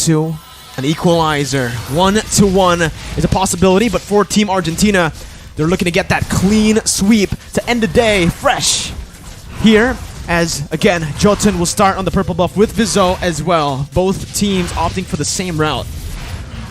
to an equalizer. 1-1 is a possibility, but for Team Argentina, they're looking to get that clean sweep to end the day fresh. Here, as again, Jotun will start on the purple buff with Vizou as well. Both teams opting for the same route.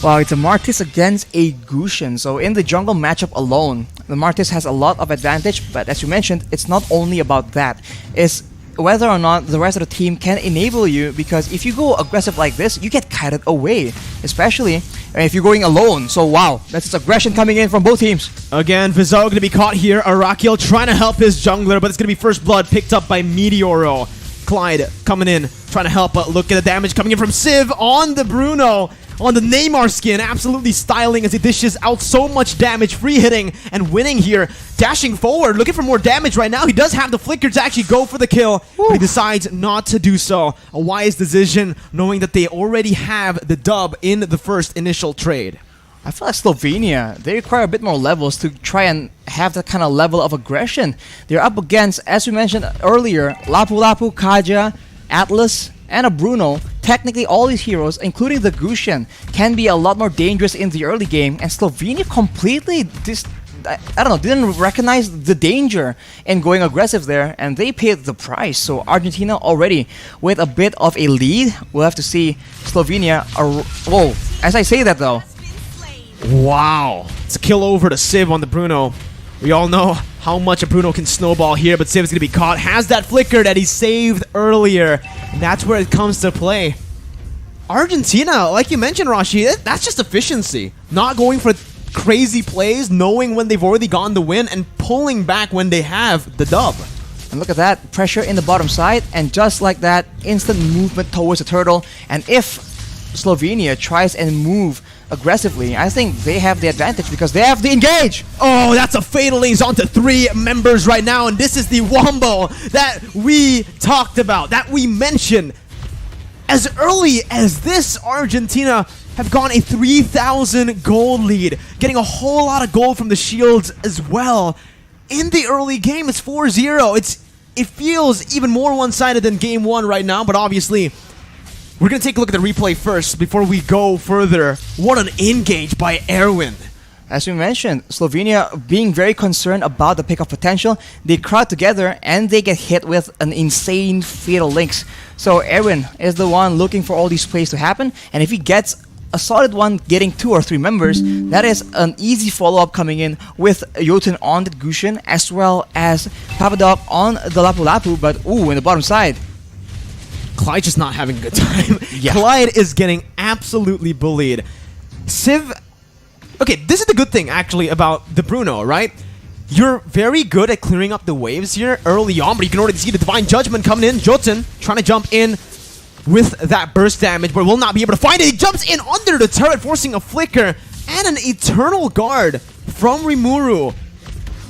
Well, it's a Martis against a Gusion. So in the jungle matchup alone, the Martis has a lot of advantage, but as you mentioned, it's not only about that. It's whether or not the rest of the team can enable you, because if you go aggressive like this, you get kited away. Especially if you're going alone. So wow, that's just aggression coming in from both teams. Again, Vizou going to be caught here. Arakiel trying to help his jungler, but it's going to be first blood picked up by Meteoro. Clyde coming in, trying to help, but look at the damage coming in from Civ on the Bruno. On the Neymar skin, absolutely styling as he dishes out so much damage, free hitting and winning here. Dashing forward, looking for more damage right now. He does have the flicker to actually go for the kill, but he decides not to do so. A wise decision, knowing that they already have the dub in the first initial trade. I feel like Slovenia, they require a bit more levels to try and have that kind of level of aggression. They're up against, as we mentioned earlier, Lapu Lapu, Kaja, Atlas, and a Bruno. Technically, all these heroes, including the Gusion, can be a lot more dangerous in the early game, and Slovenia completely didn't recognize the danger in going aggressive there, and they paid the price. So Argentina already with a bit of a lead. We'll have to see Slovenia. Whoa! As I say that though, wow, it's a kill over to Civ on the Bruno. We all know how much a Bruno can snowball here, but Civ's going to be caught. Has that flicker that he saved earlier, and that's where it comes to play. Argentina, like you mentioned, Rashi, that's just efficiency. Not going for crazy plays, knowing when they've already gotten the win, and pulling back when they have the dub. And look at that, pressure in the bottom side, and just like that, instant movement towards the turtle. And if Slovenia tries and move aggressively, I think they have the advantage because they have the engage. Oh, that's a fatal links onto 3 members right now, and this is the wombo that we talked about, that we mentioned. As early as this, Argentina have gone a 3,000 gold lead, getting a whole lot of gold from the shields as well. In the early game, it's 4-0. It feels even more one-sided than game 1 right now, but obviously we're going to take a look at the replay first before we go further. What an engage by Erwin. As we mentioned, Slovenia being very concerned about the pick-off potential, they crowd together and they get hit with an insane fatal links. So Erwin is the one looking for all these plays to happen, and if he gets a solid one getting 2 or 3 members, that is an easy follow-up coming in with Jotun on the Gusion as well as Papadok on the Lapu Lapu, but ooh, in the bottom side. Clyde just not having a good time. Yeah. Clyde is getting absolutely bullied. Civ... Okay, this is the good thing, actually, about the Bruno, right? You're very good at clearing up the waves here early on, but you can already see the Divine Judgment coming in. Jotun trying to jump in with that burst damage, but will not be able to find it. He jumps in under the turret, forcing a flicker and an Eternal Guard from Rimuru.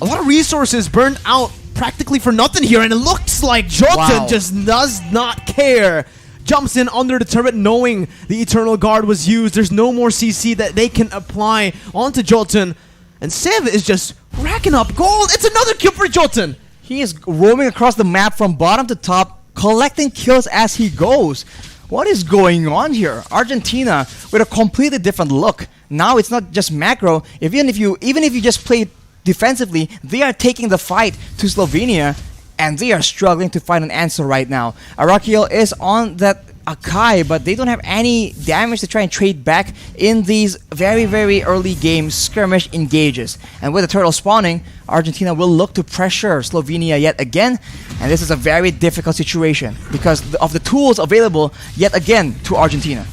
A lot of resources burned out practically for nothing here, and it looks like Jotun just does not care. Jumps in under the turret knowing the Eternal Guard was used. There's no more CC that they can apply onto Jotun. And Civ is just racking up gold. It's another kill for Jotun. He is roaming across the map from bottom to top, collecting kills as he goes. What is going on here? Argentina with a completely different look. Now it's not just macro. Even if you just play defensively, they are taking the fight to Slovenia, and they are struggling to find an answer right now. Arakiel is on that Akai, but they don't have any damage to try and trade back in these very, very early game skirmish engages. And with the turtle spawning, Argentina will look to pressure Slovenia yet again, and this is a very difficult situation because of the tools available yet again to Argentina.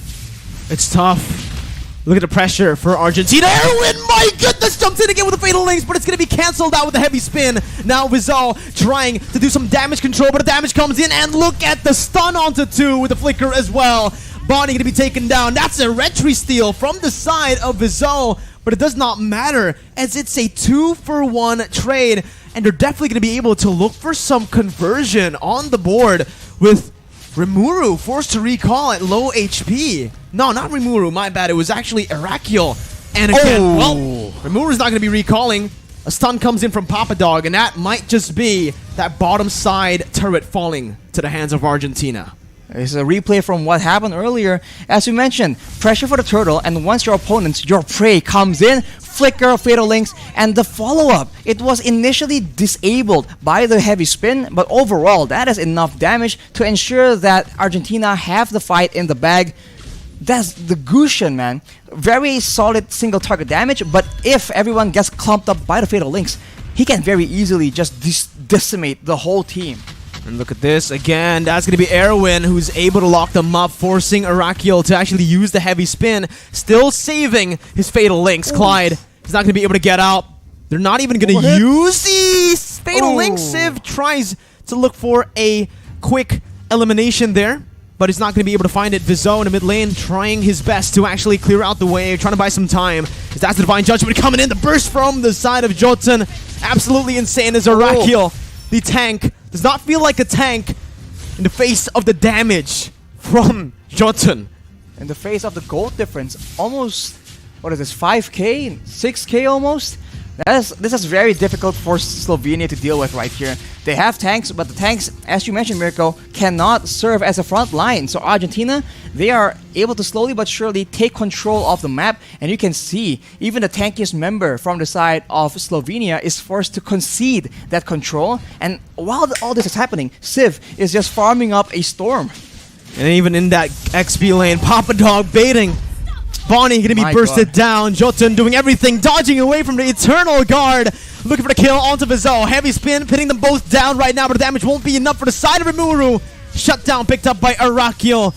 It's tough. Look at the pressure for Argentina. Erwin, my goodness, jumps in again with the fatal links, but it's going to be cancelled out with a heavy spin. Now Vizou trying to do some damage control, but the damage comes in, and look at the stun onto 2 with the flicker as well. Bonnie going to be taken down. That's a retry steal from the side of Vizou, but it does not matter as it's a 2-for-1 trade, and they're definitely going to be able to look for some conversion on the board with Rimuru forced to recall at low HP. No, not Rimuru, my bad. It was actually Arakiel. And again, well, Rimuru's not going to be recalling. A stun comes in from Papadog, and that might just be that bottom side turret falling to the hands of Argentina. This is a replay from what happened earlier. As we mentioned, pressure for the turtle, and once your opponent's, your prey comes in, flicker, fatal links, and the follow-up. It was initially disabled by the heavy spin, but overall, that is enough damage to ensure that Argentina have the fight in the bag. That's the Gusion, man. Very solid single target damage, but if everyone gets clumped up by the fatal links, he can very easily just decimate the whole team. And look at this again. That's going to be Erwin who's able to lock them up, forcing Arakiel to actually use the heavy spin, still saving his fatal links. Clyde is not going to be able to get out. They're not even going to use these fatal links. Civ tries to look for a quick elimination there, but he's not going to be able to find it. Vizo in the mid lane trying his best to actually clear out the way, trying to buy some time. That's the Divine Judgment coming in. The burst from the side of Jotun. Absolutely insane as Arakiel, the tank, does not feel like a tank in the face of the damage from Jotun. In the face of the gold difference, almost, what is this, 5k, 6k almost? This is very difficult for Slovenia to deal with right here. They have tanks, but the tanks, as you mentioned, Mirko, cannot serve as a front line. So Argentina, they are able to slowly but surely take control of the map, and you can see even the tankiest member from the side of Slovenia is forced to concede that control. And while all this is happening, Civ is just farming up a storm. And even in that XP lane, Papa Dog baiting. Bonnie gonna be bursted down. Jotun doing everything, dodging away from the Eternal Guard. Looking for the kill onto Vizo. Heavy spin, pitting them both down right now, but the damage won't be enough for the side of Rimuru. Shutdown picked up by Arakiel.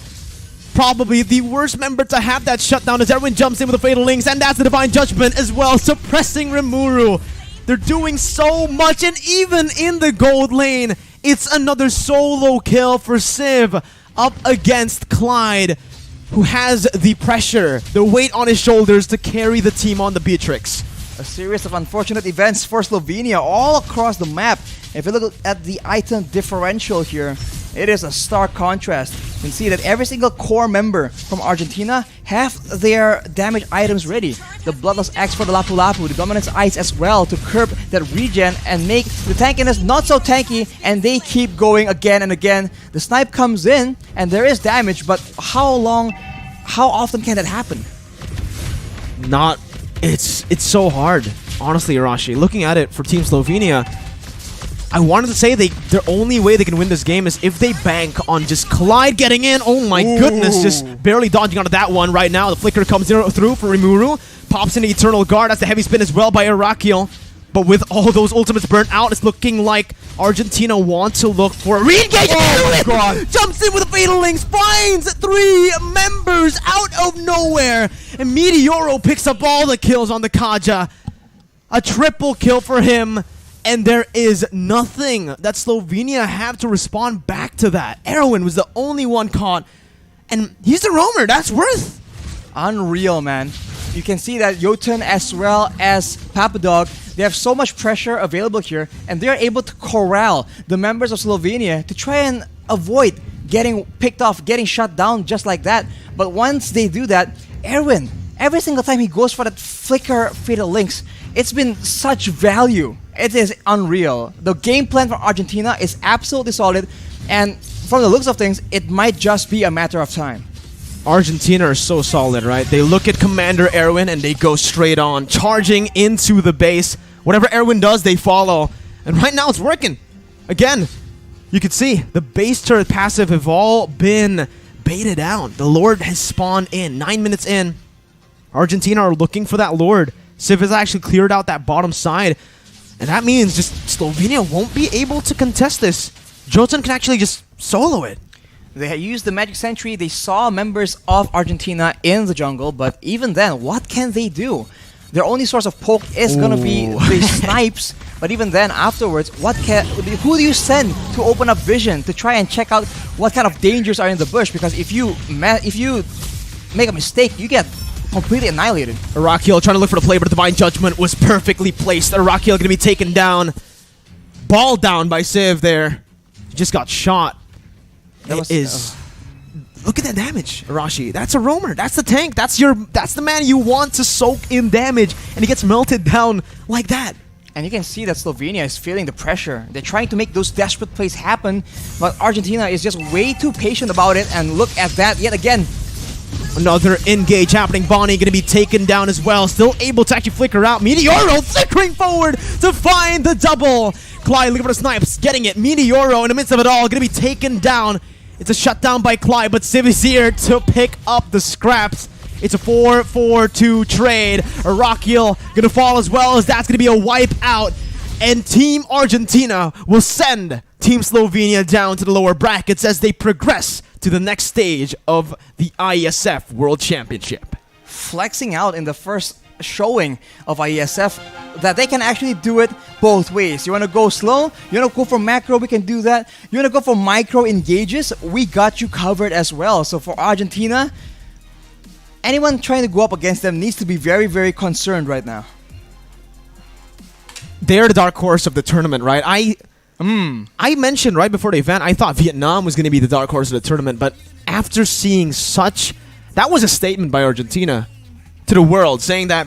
Probably the worst member to have that shutdown as everyone jumps in with the Fatal Links, and that's the Divine Judgment as well, suppressing Rimuru. They're doing so much, and even in the gold lane, it's another solo kill for Civ up against Clyde, who has the pressure, the weight on his shoulders to carry the team on the Beatrix. A series of unfortunate events for Slovenia all across the map. If you look at the item differential here, it is a stark contrast. You can see that every single core member from Argentina have their damage items ready. The Bloodless Axe for the Lapu Lapu, the Dominance Ice as well to curb that regen and make the tankiness not so tanky, and they keep going again and again. The snipe comes in and there is damage, but how often can that happen? It's so hard, honestly, Arashi. Looking at it for Team Slovenia, I wanted to say their only way they can win this game is if they bank on just Clyde getting in. Oh my goodness, just barely dodging onto that one right now. The flicker comes through for Rimuru, pops into Eternal Guard. That's the heavy spin as well by Arakiel. But with all those ultimates burnt out, it's looking like Argentina want to look for a re-engage. Oh my God. Jumps in with the Fatal Links, finds 3 members out of nowhere. And Meteoro picks up all the kills on the Kaja. A triple kill for him. And there is nothing that Slovenia have to respond back to that. Erwin was the only one caught. And he's the roamer. That's worth. Unreal, man. You can see that Jotun as well as Papadog, they have so much pressure available here, and they're able to corral the members of Slovenia to try and avoid getting picked off, getting shut down just like that. But once they do that, Erwin, every single time he goes for that flicker Fatal Links, it's been such value. It is unreal. The game plan for Argentina is absolutely solid, and from the looks of things, it might just be a matter of time. Argentina are so solid, right? They look at Commander Erwin and they go straight on, charging into the base. Whatever Erwin does, they follow. And right now it's working. Again, you can see the base turret passive have all been baited out. The Lord has spawned in. 9 minutes in, Argentina are looking for that Lord. Civ has actually cleared out that bottom side. And that means just Slovenia won't be able to contest this. Jotun can actually just solo it. They had used the Magic Sentry. They saw members of Argentina in the jungle, but even then, what can they do? Their only source of poke is going to be the snipes, but even then, afterwards, who do you send to open up vision to try and check out what kind of dangers are in the bush? Because if you make a mistake, you get completely annihilated. Arakiel trying to look for the play, but the Divine Judgment was perfectly placed. Arakiel going to be taken down. Ball down by Civ there. He just got shot. Look at that damage, Arashi. That's a roamer. That's the tank. That's the man you want to soak in damage, and he gets melted down like that. And you can see that Slovenia is feeling the pressure. They're trying to make those desperate plays happen, but Argentina is just way too patient about it. And look at that yet again. Another engage happening. Bonnie going to be taken down as well. Still able to actually flicker out. Meteoro flickering forward to find the double. Clyde looking for the snipes. Getting it. Meteoro in the midst of it all. Going to be taken down. It's a shutdown by Clyde, but Civ is here to pick up the scraps. It's a 4-4-2 trade. Arakiel going to fall as well, as that's going to be a wipe out. And Team Argentina will send Team Slovenia down to the lower brackets as they progress to the next stage of the IESF World Championship. Flexing out in the first showing of IESF that they can actually do it both ways. You want to go slow? You want to go for macro? We can do that. You want to go for micro engages? We got you covered as well. So for Argentina, anyone trying to go up against them needs to be very, very concerned right now. They're the dark horse of the tournament, right? I mentioned right before the event, I thought Vietnam was going to be the dark horse of the tournament, but after seeing such... That was a statement by Argentina to the world, saying that